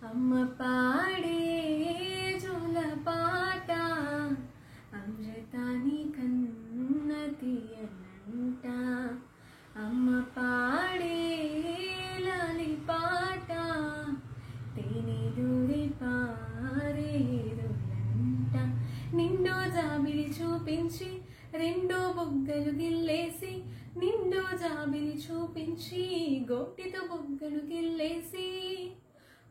అమ్మ పాడే జోల పాట అమృతాని కన్న తీయనంట. అమ్మ పాడే లాలి పాట తేనెలూరి పారేరులంట. నిండో జాబిలి చూపించి రెండో బుగ్గలు గిల్లేసి, నిండో జాబిలి చూపించి గోటితో బుగ్గలు గిల్లేసి,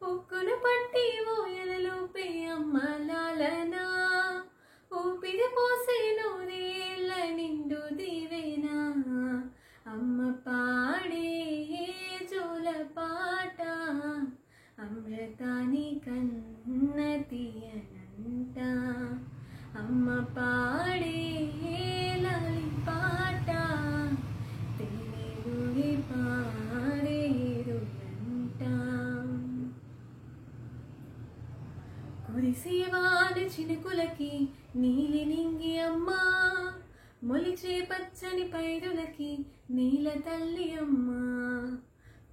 ఉక్కును పట్టి ఊయలలోపే అమ్మ లాలనా, ఊపిరి పోసే నూరేళ్ళ నిండు దీవెనా. అమ్మ పాడే జోల పాట అమృతాని కన్న తీయనంట. అమ్మ పాడే లాలి పాట తేనెలూరి పారేరులంట. కురిసేవాని చినుకులకి నీలి నింగి అమ్మా, మొలిచే పచ్చని పైరులకి నీల తల్లి అమ్మా.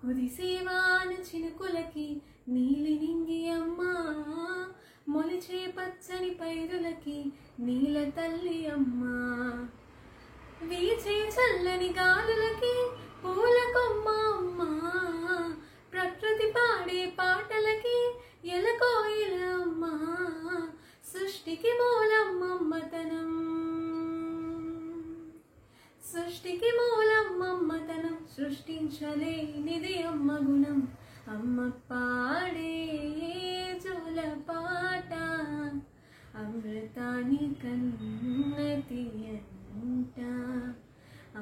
కురిసేవాని చినుకులకి నీలి నింగి అమ్మా, మొలిచే పచ్చని పైరులకి నీల తల్లి అమ్మా. వీచే చల్లని గాలులకి పూల కొమ్మ అమ్మా, ప్రకృతి పాడే పాటలకి ఎలకోయిల అమ్మా. సృష్టికి మూలం మమ్మతనం, సృష్టికి మూలం మమ్మతనం, సృష్టించలేనిది అమ్మ గుణం. అమ్మ పాడే జోల పాట అమృతాని కన్న తీయనంట.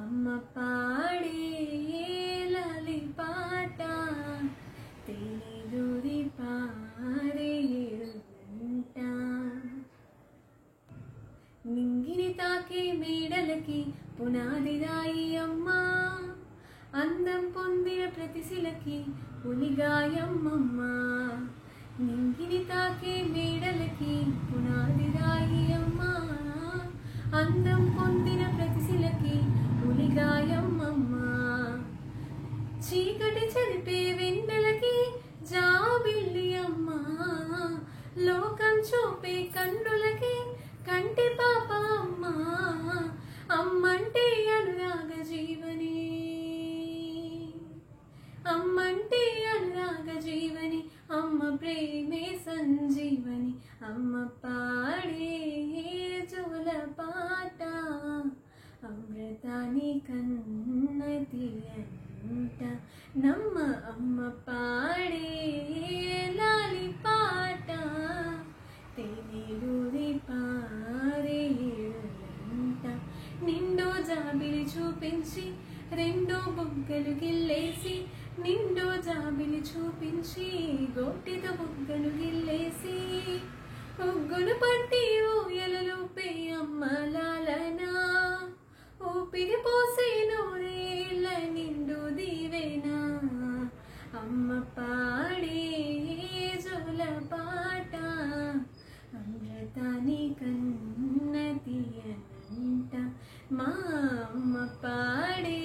అమ్మ పాడే లాలి పాట తేనెలూరి పారేరులంట. నింగిని తాకే మేడలకి పునాది రాయి అమ్మా, అందం పొందిన ప్రతిశిలకి పులిగాయమ్మమ్మా. నింగిని తాకే మేడలకి పునాది రాయి అమ్మా, అందం పొందిన ప్రతిశిలకి పులిగాయమ్మమ్మా. చీకటి చెరిపే వెన్నెలకి జాబిల్లి అమ్మా, లోకం చూపే కన్నులకి కంటి పాప అమ్మా. అమ్మంటే అనురాగ జీవని, అమ్మంటే అనురాగ జీవని, అమ్మ ప్రేమే సంజీవని. అమ్మ పాడే జోల పాట అమృతాని కన్న తీయనంట. నమ్మ అమ్మ పాడే లాలి పాట తేనెలూరి పారేరులంట. నిండో జాబిలి చూపించి రెండో బుగ్గలు గిల్లేసి, నిండో జాబిలి చూపించి గోటితో బుగ్గలు గిల్లేసి, ఉగ్గును పట్టి ఊయలలోపే అమ్మ లాలనా, ఊపిరి పోసే నూరేళ్ళ నిండు దీవెనా. అమ్మ పాడే జోల పాట అమృతాని కన్న తీయనంట. మా అమ్మ పాడే